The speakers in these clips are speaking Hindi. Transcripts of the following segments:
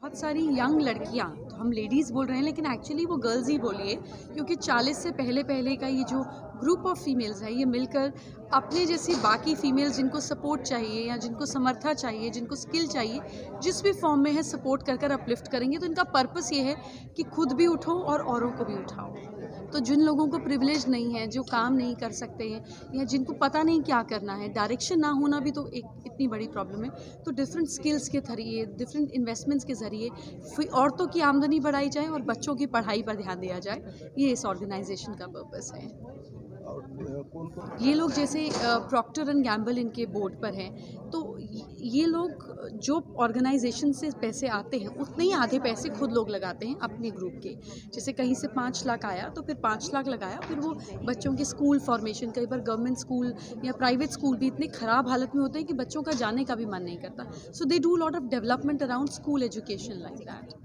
बहुत सारी यंग लड़कियां, तो हम लेडीज़ बोल रहे हैं लेकिन एक्चुअली वो गर्ल्स ही बोलिए, क्योंकि 40 से पहले पहले का ये जो ग्रुप ऑफ फीमेल्स है, ये मिलकर अपने जैसी बाकी फीमेल्स जिनको सपोर्ट चाहिए या जिनको समर्था चाहिए, जिनको स्किल चाहिए, जिस भी फॉर्म में है सपोर्ट कर कर अपलिफ्ट करेंगे। तो इनका पर्पस ये है कि खुद भी उठो और औरों को भी उठाओ। तो जिन लोगों को प्रिविलेज नहीं है, जो काम नहीं कर सकते हैं या जिनको पता नहीं क्या करना है, डायरेक्शन ना होना भी तो एक इतनी बड़ी प्रॉब्लम है। तो डिफरेंट स्किल्स के जरिए, डिफरेंट इन्वेस्टमेंट्स के ज़रिए औरतों की आमदनी बढ़ाई जाए और बच्चों की पढ़ाई पर ध्यान दिया जाए, ये इस ऑर्गेनाइजेशन का पर्पस है। ये लोग जैसे प्रॉक्टर एंड गैम्बल इनके बोर्ड पर हैं, तो ये लोग जो ऑर्गेनाइजेशन से पैसे आते हैं उतने ही आधे पैसे खुद लोग लगाते हैं अपने ग्रुप के। जैसे कहीं से 5 लाख आया तो फिर 5 लाख लगाया, फिर वो बच्चों के स्कूल फॉर्मेशन, कई बार गवर्नमेंट स्कूल या प्राइवेट स्कूल भी इतने ख़राब हालत में होते हैं कि बच्चों का जाने का भी मन नहीं करता। So they do lot of development around school education like that.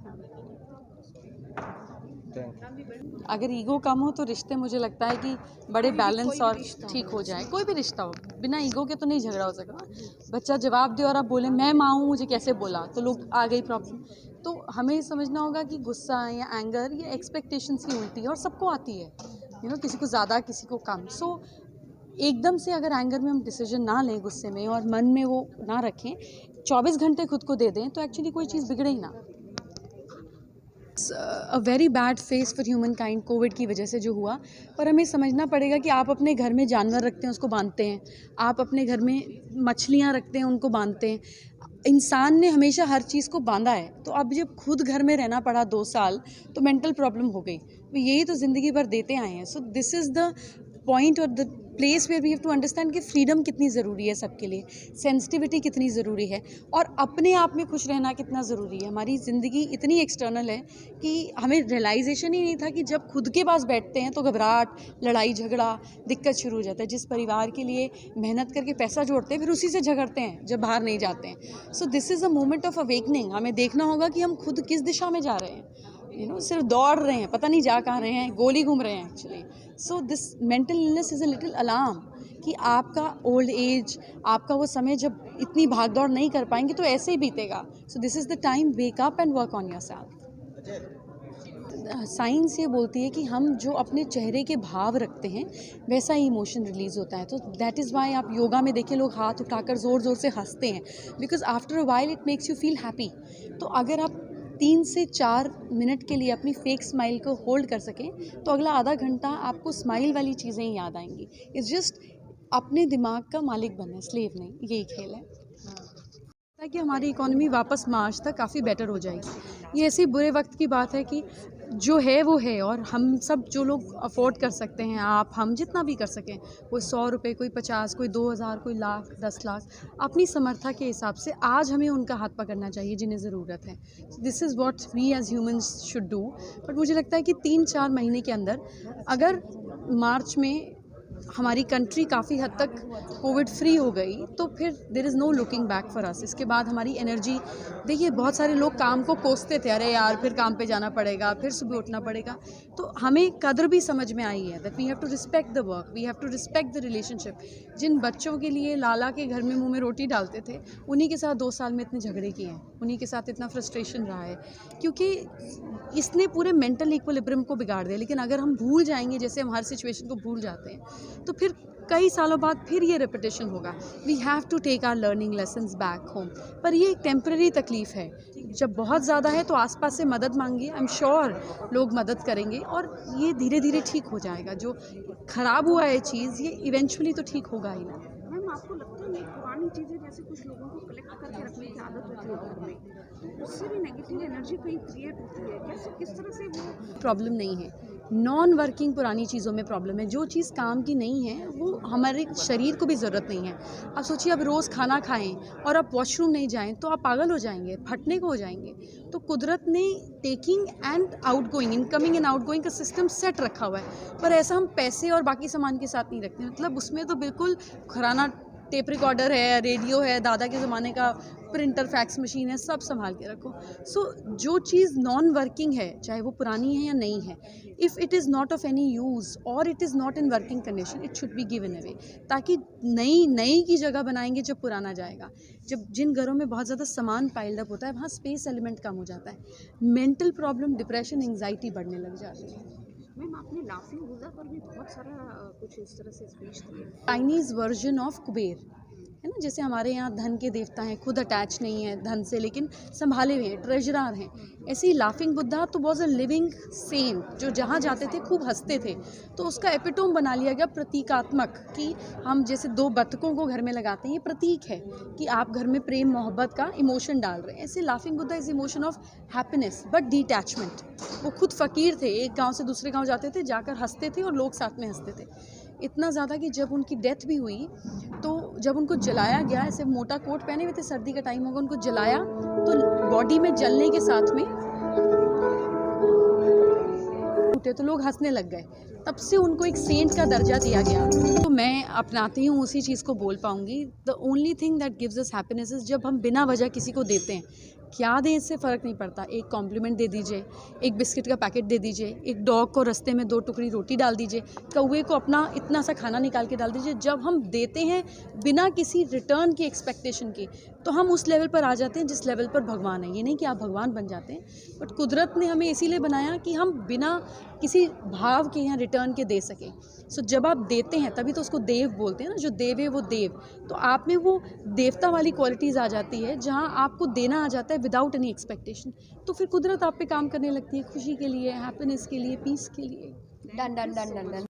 अगर ईगो कम हो तो रिश्ते, मुझे लगता है कि बड़े बैलेंस और ठीक हो जाए। कोई भी रिश्ता हो, बिना ईगो के तो नहीं झगड़ा हो सकता। बच्चा जवाब दे और आप बोले मैं माँ हूँ, मुझे कैसे बोला, तो लोग आ गई प्रॉब्लम। तो हमें समझना होगा कि गुस्सा या एंगर ये एक्सपेक्टेशंस की उल्टी है और सबको आती है, किसी को ज़्यादा किसी को कम। सो एकदम से अगर एंगर में हम डिसीजन ना लें, गुस्से में, और मन में वो ना रखें, 24 घंटे खुद को दे दें, तो एक्चुअली कोई चीज़ बिगड़े ही ना। A very bad face for human kind, Covid की वजह से जो हुआ। पर हमें समझना पड़ेगा कि आप अपने घर में जानवर रखते हैं, उसको बांधते हैं, आप अपने घर में मछलियाँ रखते हैं, उनको बांधते हैं। इंसान ने हमेशा हर चीज़ को बांधा है, तो अब जब खुद घर में रहना पड़ा 2 साल, तो मेंटल प्रॉब्लम हो गई। तो यही तो ज़िंदगी भर देते आए हैं। So this is the point और the place where we have to understand कि फ्रीडम कितनी ज़रूरी है सबके लिए, सेंसिटिविटी कितनी ज़रूरी है, और अपने आप में खुश रहना कितना ज़रूरी है। हमारी ज़िंदगी इतनी एक्सटर्नल है कि हमें रियलाइजेशन ही नहीं था कि जब खुद के पास बैठते हैं तो घबराहट, लड़ाई झगड़ा, दिक्कत शुरू हो जाता है। जिस परिवार के लिए मेहनत करके पैसा जोड़ते हैं, फिर उसी से झगड़ते हैं जब बाहर नहीं जाते हैं। So this is a moment of awakening. हमें देखना होगा कि हम खुद किस दिशा में जा रहे हैं। सिर्फ दौड़ रहे हैं, पता नहीं जा कहाँ रहे हैं, गोली घूम रहे हैं actually. So this mental illness is a little alarm कि आपका ओल्ड एज, आपका वो समय जब इतनी भाग दौड़ नहीं कर पाएंगे तो ऐसे ही बीतेगा। So this is the time, wake up and work on yourself. Science ये बोलती है कि हम जो अपने चेहरे के भाव रखते हैं वैसा ही इमोशन रिलीज़ होता है। तो दैट इज़ वाई आप योगा में देखिए, लोग हाथ उठाकर ज़ोर ज़ोर से हंसते हैं, because after a while it makes you feel happy. तो अगर आप 3 से 4 मिनट के लिए अपनी फेक स्माइल को होल्ड कर सकें, तो अगला आधा घंटा आपको स्माइल वाली चीज़ें ही याद आएंगी। इट्स जस्ट अपने दिमाग का मालिक बनना, स्लेव नहीं। यही खेल है ताकि हमारी इकोनॉमी वापस मार्च तक काफ़ी बेटर हो जाएगी। ये ऐसी बुरे वक्त की बात है कि जो है वो है, और हम सब जो लोग अफोर्ड कर सकते हैं, आप हम जितना भी कर सकें, कोई 100 रुपये, कोई 50, कोई 2000, कोई लाख, 10 लाख, अपनी समर्था के हिसाब से आज हमें उनका हाथ पकड़ना चाहिए जिन्हें ज़रूरत है। This is what we as humans should do. But मुझे लगता है कि 3-4 महीने के अंदर, अगर मार्च में हमारी कंट्री काफ़ी हद तक कोविड फ्री हो गई, तो फिर there is no looking back for us. इसके बाद हमारी एनर्जी, देखिए बहुत सारे लोग काम को कोसते थे, अरे यार फिर काम पे जाना पड़ेगा, फिर सुबह उठना पड़ेगा। तो हमें कदर भी समझ में आई है that we have to respect the work, we have to respect the relationship. जिन बच्चों के लिए लाला के घर में मुँह में रोटी डालते थे, उन्हीं के साथ 2 साल में इतने झगड़े किए हैं, उन्हीं के साथ इतना फ्रस्ट्रेशन रहा है, क्योंकि इसने पूरे मेंटल इक्विलिब्रियम को बिगाड़ दिया। लेकिन अगर हम भूल जाएंगे, जैसे हम हर सिचुएशन को भूल जाते हैं, तो फिर कई सालों बाद फिर ये रिपीटिशन होगा। We have to take our learning lessons back home. पर ये एक टेम्पररी तकलीफ़ है। जब बहुत ज़्यादा है तो आसपास से मदद मांगिए, आई एम श्योर लोग मदद करेंगे और ये धीरे धीरे ठीक हो जाएगा। जो ख़राब हुआ है चीज़, ये इवेंचुअली तो ठीक होगा ही ना। मैम, आपको लगता है ये पुरानी चीज़ें, जैसे कुछ लोगों को कलेक्ट करके रखने की आदत होती है घर में, तो उससे भी नेगेटिव एनर्जी कहीं क्रिएट होती है? कैसे, किस तरह से वो प्रॉब्लम नहीं है। नॉन वर्किंग पुरानी चीज़ों में प्रॉब्लम है। जो चीज़ काम की नहीं है वो हमारे शरीर को भी ज़रूरत नहीं है। आप सोचिए, आप रोज़ खाना खाएं और आप वॉशरूम नहीं जाएं तो आप पागल हो जाएंगे, फटने को हो जाएंगे। तो कुदरत ने taking and outgoing, incoming and outgoing का सिस्टम सेट रखा हुआ है, पर ऐसा हम पैसे और बाकी सामान के साथ नहीं रखते। मतलब उसमें तो बिल्कुल घराना टेप रिकॉर्डर है, रेडियो है, दादा के ज़माने का प्रिंटर, फैक्स मशीन है, सब संभाल के रखो। सो जो चीज़ नॉन वर्किंग है, चाहे वो पुरानी है या नई है, if it is not of any use और it is not in working condition, it should be given away, ताकि नई की जगह बनाएंगे जब पुराना जाएगा। जब जिन घरों में बहुत ज़्यादा सामान पाइल्ड अप होता है, वहाँ स्पेस एलिमेंट कम हो जाता है, मेंटल प्रॉब्लम, डिप्रेशन, एंग्जाइटी बढ़ने लग जाती है। मैम आपने लाफिंग बुद्धा पर भी बहुत सारा कुछ इस तरह से स्पीच दिए। चाइनीज़ वर्जन ऑफ कुबेर है ना, जैसे हमारे यहाँ धन के देवता हैं, खुद अटैच नहीं है धन से लेकिन संभाले हुए हैं, ट्रेजरर हैं। ऐसे ही लाफिंग बुद्धा तो वॉज अ लिविंग सेंट, जो जहाँ जाते थे खूब हंसते थे, तो उसका एपिटोम बना लिया गया प्रतीकात्मक, कि हम जैसे दो बतखों को घर में लगाते हैं, ये प्रतीक है कि आप घर में प्रेम मोहब्बत का इमोशन डाल रहे हैं। ऐसे laughing Buddha is emotion of happiness but detachment. वो खुद फ़कीर थे, एक गाँव से दूसरे गाँव जाते थे, जाकर हंसते थे और लोग साथ में हंसते थे। इतना ज़्यादा कि जब उनकी डेथ भी हुई, तो जब उनको जलाया गया, ऐसे मोटा कोट पहने हुए थे, सर्दी का टाइम होगा, उनको जलाया तो बॉडी में जलने के साथ में उठे, तो लोग हंसने लग गए। तब से उनको एक सेंट का दर्जा दिया गया। तो मैं अपनाती हूँ उसी चीज़ को बोल पाऊँगी, the only thing that gives us happiness is जब हम बिना वजह किसी को देते हैं। क्या दें इससे फ़र्क नहीं पड़ता, एक कॉम्प्लीमेंट दे दीजिए, एक बिस्किट का पैकेट दे दीजिए, एक डॉग को रास्ते में 2 टुकड़ी रोटी डाल दीजिए, कौवे को अपना इतना सा खाना निकाल के डाल दीजिए। जब हम देते हैं बिना किसी रिटर्न की एक्सपेक्टेशन की, तो हम उस लेवल पर आ जाते हैं जिस लेवल पर भगवान है। ये नहीं कि आप भगवान बन जाते हैं, बट कुदरत ने हमें इसीलिए बनाया कि हम बिना किसी भाव के या रिटर्न के दे सकें। सो जब आप देते हैं तभी तो उसको देव बोलते हैं ना, जो देव है वो देव। तो आप में वो देवता वाली क्वालिटीज़ आ जाती है, जहाँ आपको देना आ जाता है विदाउट एनी एक्सपेक्टेशन। तो फिर कुदरत आप पे काम करने लगती है, खुशी के लिए, हैप्पीनेस के लिए, पीस के लिए। Done done done done done.